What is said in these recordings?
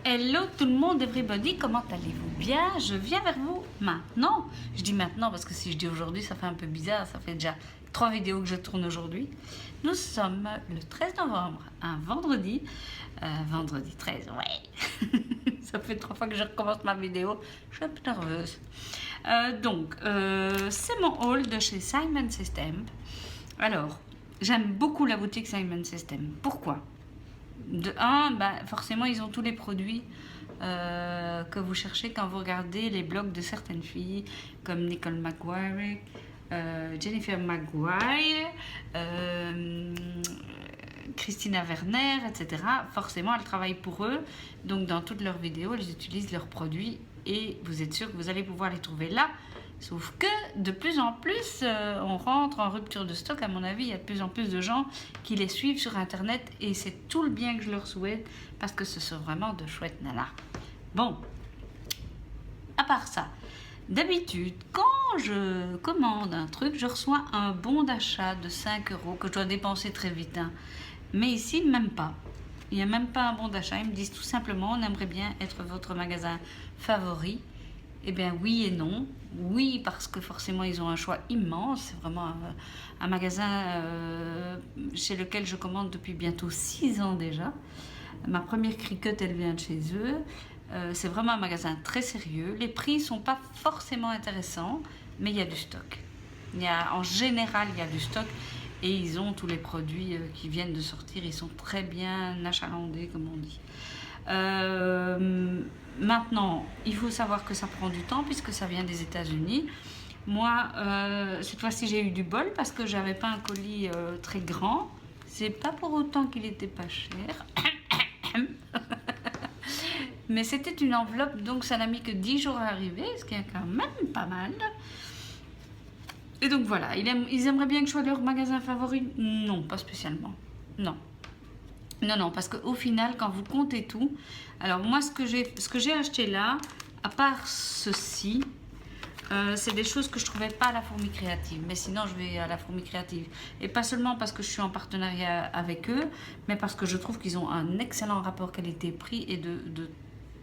Hello tout le monde, everybody, comment allez-vous? Bien, je viens vers vous maintenant. Je dis maintenant parce que si je dis aujourd'hui, ça fait un peu bizarre. Ça fait déjà 3 vidéos que je tourne aujourd'hui. Nous sommes le 13 novembre, un vendredi. Vendredi 13, ouais. Ça fait 3 fois que je recommence ma vidéo. Je suis un peu nerveuse. C'est mon haul de chez Simon System. Alors, j'aime beaucoup la boutique Simon System. Pourquoi? De un, forcément, ils ont tous les produits que vous cherchez quand vous regardez les blogs de certaines filles, comme Nicole Maguire, Jennifer Maguire, Christina Werner, etc. Forcément, elles travaillent pour eux. Donc, dans toutes leurs vidéos, elles utilisent leurs produits et vous êtes sûr que vous allez pouvoir les trouver là. Sauf que de plus en plus, on rentre en rupture de stock. À mon avis, il y a de plus en plus de gens qui les suivent sur Internet et c'est tout le bien que je leur souhaite parce que ce sont vraiment de chouettes nanas. Bon, à part ça, d'habitude, quand je commande un truc, je reçois un bon d'achat de 5 € que je dois dépenser très vite. Hein. Mais ici, même pas. Il n'y a même pas un bon d'achat. Ils me disent tout simplement, on aimerait bien être votre magasin favori. Eh bien oui et non. Oui, parce que forcément ils ont un choix immense. C'est vraiment un magasin chez lequel je commande depuis bientôt 6 ans déjà. Ma première cricket, elle vient de chez eux. C'est vraiment un magasin très sérieux. Les prix ne sont pas forcément intéressants, mais il y a du stock. En général, il y a du stock et ils ont tous les produits qui viennent de sortir. Ils sont très bien achalandés, comme on dit. Maintenant, il faut savoir que ça prend du temps puisque ça vient des États-Unis. Moi, cette fois-ci, j'ai eu du bol parce que j'avais pas un colis très grand. C'est pas pour autant qu'il était pas cher. Mais c'était une enveloppe, donc ça n'a mis que 10 jours à arriver, ce qui est quand même pas mal. Et donc voilà, ils aimeraient bien que je sois leur magasin favori? Non, pas spécialement. Non. Non, parce qu'au final, quand vous comptez tout, alors moi, ce que j'ai acheté là, à part ceci, c'est des choses que je ne trouvais pas à la Fourmi Créative. Mais sinon, je vais à la Fourmi Créative. Et pas seulement parce que je suis en partenariat avec eux, mais parce que je trouve qu'ils ont un excellent rapport qualité-prix et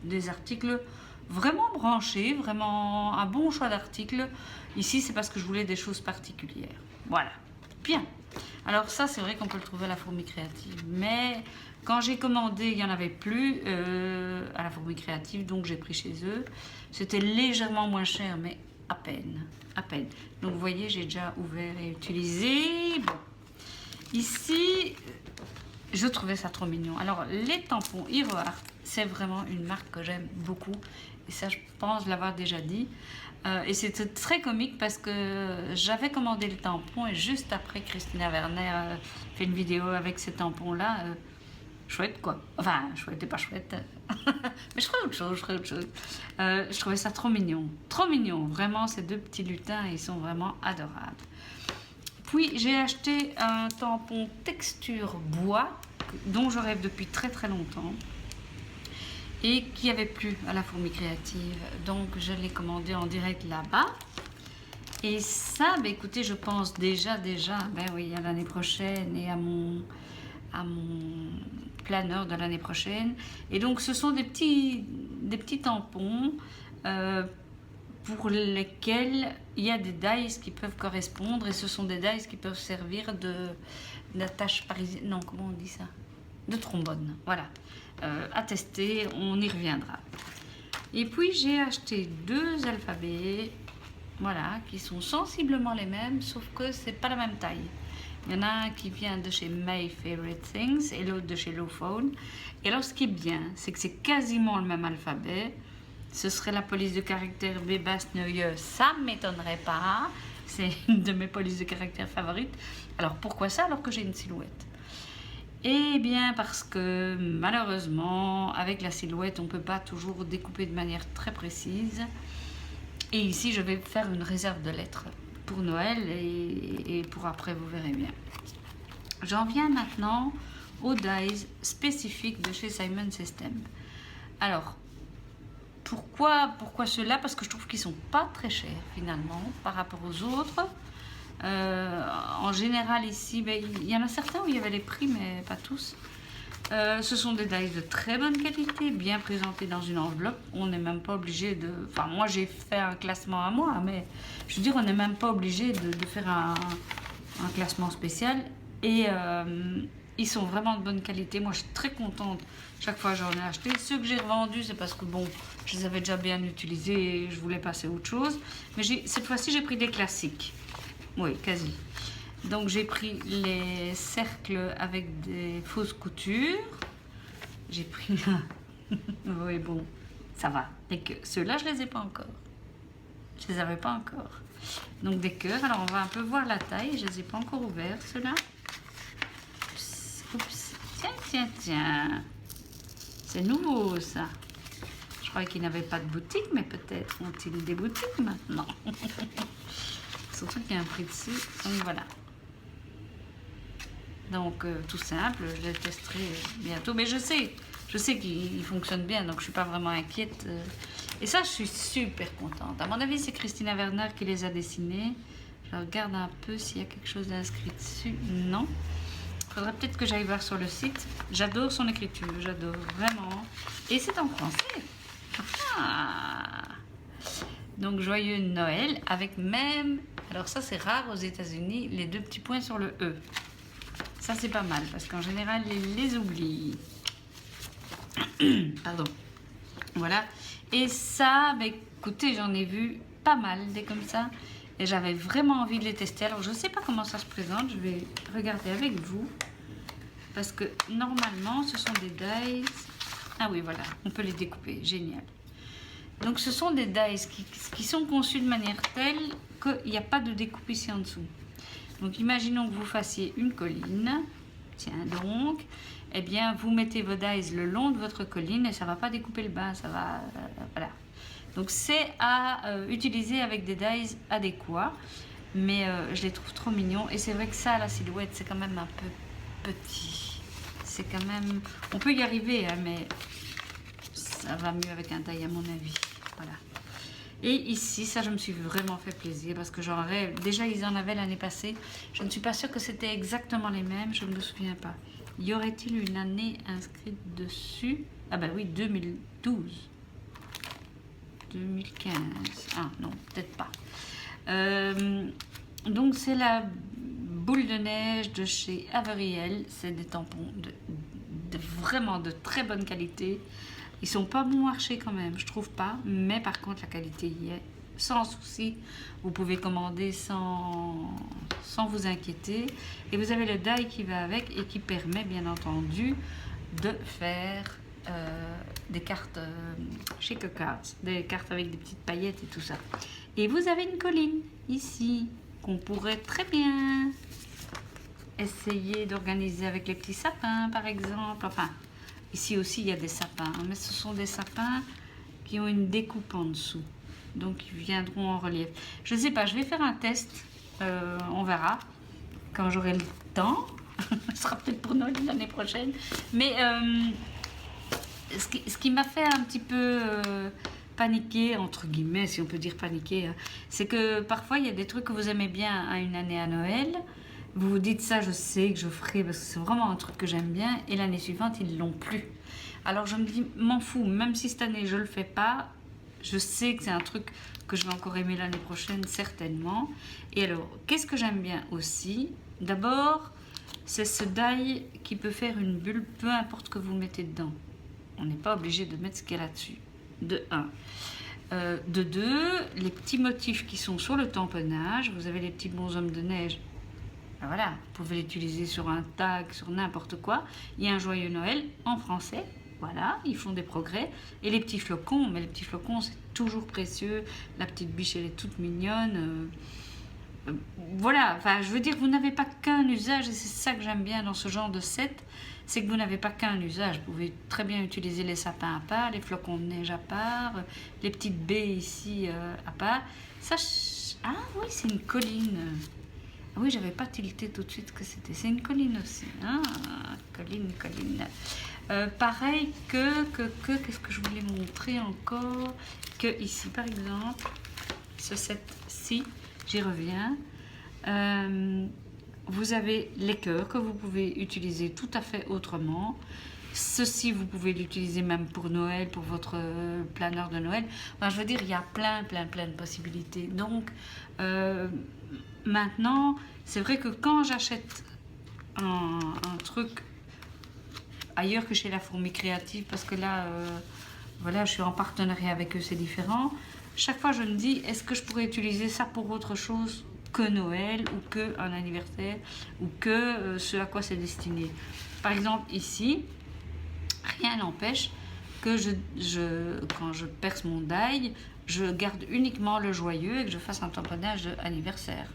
des articles vraiment branchés, vraiment un bon choix d'articles. Ici, c'est parce que je voulais des choses particulières. Voilà. Bien. Alors ça, c'est vrai qu'on peut le trouver à la Fourmi Créative. Mais quand j'ai commandé, il n'y en avait plus à la Fourmi Créative. Donc, j'ai pris chez eux. C'était légèrement moins cher, mais à peine. À peine. Donc, vous voyez, j'ai déjà ouvert et utilisé. Bon. Ici, je trouvais ça trop mignon. Alors, les tampons Hero Art, c'est vraiment une marque que j'aime beaucoup. Et ça, je pense l'avoir déjà dit. Et c'était très comique parce que j'avais commandé le tampon et juste après, Christina Werner fait une vidéo avec ces tampons-là. Chouette, quoi. Enfin, chouette et pas chouette. Mais je ferai autre chose, je trouvais ça trop mignon. Trop mignon. Vraiment, ces deux petits lutins, ils sont vraiment adorables. Puis, j'ai acheté un tampon texture bois dont je rêve depuis très très longtemps. Et qui n'y avait plus à la Fourmi Créative. Donc, je l'ai commandé en direct là-bas. Et ça, écoutez, je pense déjà, oui, à l'année prochaine et à mon planeur de l'année prochaine. Et donc, ce sont des petits tampons pour lesquels il y a des dies qui peuvent correspondre. Et ce sont des dies qui peuvent servir d'attache parisienne. Non, comment on dit ça? De trombone, voilà. À tester, on y reviendra. Et puis j'ai acheté 2 alphabets, voilà, qui sont sensiblement les mêmes, sauf que c'est pas la même taille. Il y en a un qui vient de chez My Favorite Things et l'autre de chez Lowphone. Et alors ce qui est bien, c'est que c'est quasiment le même alphabet. Ce serait la police de caractère Bébas-Neuilleux, ça ne m'étonnerait pas. C'est une de mes polices de caractère favorites. Alors pourquoi ça alors que j'ai une silhouette? Eh bien parce que malheureusement avec la silhouette on ne peut pas toujours découper de manière très précise et ici je vais faire une réserve de lettres pour Noël et pour après vous verrez bien. J'en viens maintenant aux dies spécifiques de chez Simon System. Alors pourquoi ceux-là? Parce que je trouve qu'ils sont pas très chers finalement par rapport aux autres. En général ici, il y en a certains où il y avait les prix, mais pas tous. Ce sont des dies de très bonne qualité, bien présentés dans une enveloppe. On n'est même pas obligé de... Enfin, moi j'ai fait un classement à moi, mais je veux dire, on n'est même pas obligé de faire un classement spécial. Et ils sont vraiment de bonne qualité. Moi je suis très contente chaque fois que j'en ai acheté. Ceux que j'ai revendus, c'est parce que bon, je les avais déjà bien utilisés et je voulais passer à autre chose. Mais cette fois-ci, j'ai pris des classiques. Oui, quasi. Donc j'ai pris les cercles avec des fausses coutures. J'ai pris... oui, bon, ça va. Et que ceux-là, je les ai pas encore. Je les avais pas encore. Donc des cœurs. Alors on va un peu voir la taille. Je les ai pas encore ouverts, ceux-là. Oups. Tiens, tiens, tiens. C'est nouveau, ça. Je croyais qu'ils n'avaient pas de boutique, mais peut-être ont-ils des boutiques maintenant. Surtout qu'il y a un prix dessus. Donc voilà. Donc tout simple, je les testerai bientôt. Mais je sais qu'ils fonctionnent bien, donc je ne suis pas vraiment inquiète. Et ça, je suis super contente. À mon avis, c'est Christina Werner qui les a dessinés. Je regarde un peu s'il y a quelque chose d'inscrit dessus. Non. Il faudrait peut-être que j'aille voir sur le site. J'adore son écriture, j'adore vraiment. Et c'est en français. Ah. Donc joyeux Noël avec même... Alors ça, c'est rare aux États-Unis, les 2 petits points sur le E. Ça, c'est pas mal, parce qu'en général, ils les oublient. Pardon. Voilà. Et ça, bah, écoutez, j'en ai vu pas mal, des comme ça. Et j'avais vraiment envie de les tester. Alors, je ne sais pas comment ça se présente. Je vais regarder avec vous. Parce que, normalement, ce sont des dies... Ah oui, voilà. On peut les découper. Génial. Donc, ce sont des dies qui sont conçus de manière telle qu'il n'y a pas de découpe ici en dessous. Donc, imaginons que vous fassiez une colline. Tiens, donc, eh bien, vous mettez vos dies le long de votre colline et ça ne va pas découper le bas, ça va... voilà. Donc, c'est à utiliser avec des dies adéquats. Mais je les trouve trop mignons. Et c'est vrai que ça, la silhouette, c'est quand même un peu petit. C'est quand même... On peut y arriver, hein, mais ça va mieux avec un taille, à mon avis. Voilà. Et ici, ça, je me suis vraiment fait plaisir parce que j'en rêve. Déjà, ils en avaient l'année passée. Je ne suis pas sûre que c'était exactement les mêmes. Je ne me souviens pas. Y aurait-il une année inscrite dessus? Ah ben oui, 2012. 2015. Ah non, peut-être pas. Donc, c'est la boule de neige de chez Averiel. C'est des tampons vraiment de très bonne qualité. Ils sont pas bon marché quand même, je trouve pas. Mais par contre, la qualité y est sans souci. Vous pouvez commander sans vous inquiéter. Et vous avez le die qui va avec et qui permet bien entendu de faire des cartes Shaker Cards. Des cartes avec des petites paillettes et tout ça. Et vous avez une colline ici qu'on pourrait très bien essayer d'organiser avec les petits sapins par exemple. Enfin... Ici aussi, il y a des sapins, mais ce sont des sapins qui ont une découpe en dessous. Donc, ils viendront en relief. Je ne sais pas, je vais faire un test. On verra quand j'aurai le temps. Ce sera peut-être pour Noël l'année prochaine. Mais ce qui m'a fait un petit peu paniquer, entre guillemets, si on peut dire paniquer, hein, c'est que parfois, il y a des trucs que vous aimez bien à une année à Noël. Vous vous dites ça, je sais que je ferai parce que c'est vraiment un truc que j'aime bien. Et l'année suivante, ils ne l'ont plus. Alors je me dis, m'en fous, même si cette année je ne le fais pas, je sais que c'est un truc que je vais encore aimer l'année prochaine, certainement. Et alors, qu'est-ce que j'aime bien aussi? D'abord, c'est ce die qui peut faire une bulle, peu importe ce que vous mettez dedans. On n'est pas obligé de mettre ce qu'il y a là-dessus. De 1. De 2, les petits motifs qui sont sur le tamponnage. Vous avez les petits bonshommes de neige. Voilà, vous pouvez l'utiliser sur un tag, sur n'importe quoi. Il y a un joyeux Noël en français. Voilà, ils font des progrès. Et les petits flocons, mais les petits flocons, c'est toujours précieux. La petite biche, elle est toute mignonne. Voilà, enfin, je veux dire, vous n'avez pas qu'un usage. Et c'est ça que j'aime bien dans ce genre de set. C'est que vous n'avez pas qu'un usage. Vous pouvez très bien utiliser les sapins à part, les flocons de neige à part, les petites baies ici à part. Ça, ah oui, c'est une colline. Ah oui, j'avais pas tilté tout de suite que c'était. C'est une colline aussi. Ah, colline. Pareil qu'est-ce que je voulais montrer encore? Que ici, par exemple, ce set-ci, j'y reviens. Vous avez les cœurs que vous pouvez utiliser tout à fait autrement. Ceci, vous pouvez l'utiliser même pour Noël, pour votre planeur de Noël. Enfin, je veux dire, il y a plein de possibilités. Donc, maintenant, c'est vrai que quand j'achète un truc ailleurs que chez La Fourmi Créative, parce que là, voilà, je suis en partenariat avec eux, c'est différent. Chaque fois, je me dis, est-ce que je pourrais utiliser ça pour autre chose que Noël, ou que un anniversaire, ou que ce à quoi c'est destiné. Par exemple, ici, rien n'empêche que quand je perce mon die, je garde uniquement le joyeux et que je fasse un tamponnage d'anniversaire.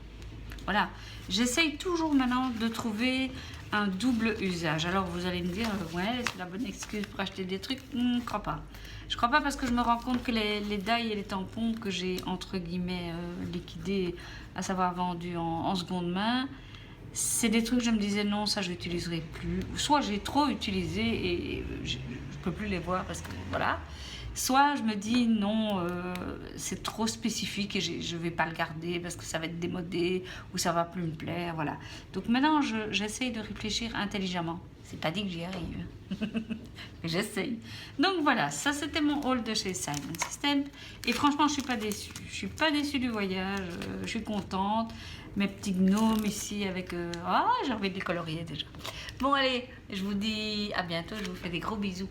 Voilà, j'essaye toujours maintenant de trouver un double usage. Alors vous allez me dire, ouais, c'est la bonne excuse pour acheter des trucs. Je crois pas. Je crois pas, parce que je me rends compte que les die et les tampons que j'ai entre guillemets liquidés, à savoir vendus en seconde main, c'est des trucs que je me disais non, ça je n'utiliserai plus. Soit j'ai trop utilisé et je peux plus les voir parce que voilà. Soit je me dis non, c'est trop spécifique et je vais pas le garder parce que ça va être démodé ou ça va plus me plaire, voilà. Donc maintenant j'essaye de réfléchir intelligemment. C'est pas dit que j'y arrive, mais j'essaye. Donc voilà, ça c'était mon haul de chez Simon System et franchement je suis pas déçue. Je suis pas déçue du voyage, je suis contente. Mes petits gnomes ici avec... Ah, j'ai envie de les colorier déjà. Bon allez, je vous dis à bientôt, je vous fais des gros bisous.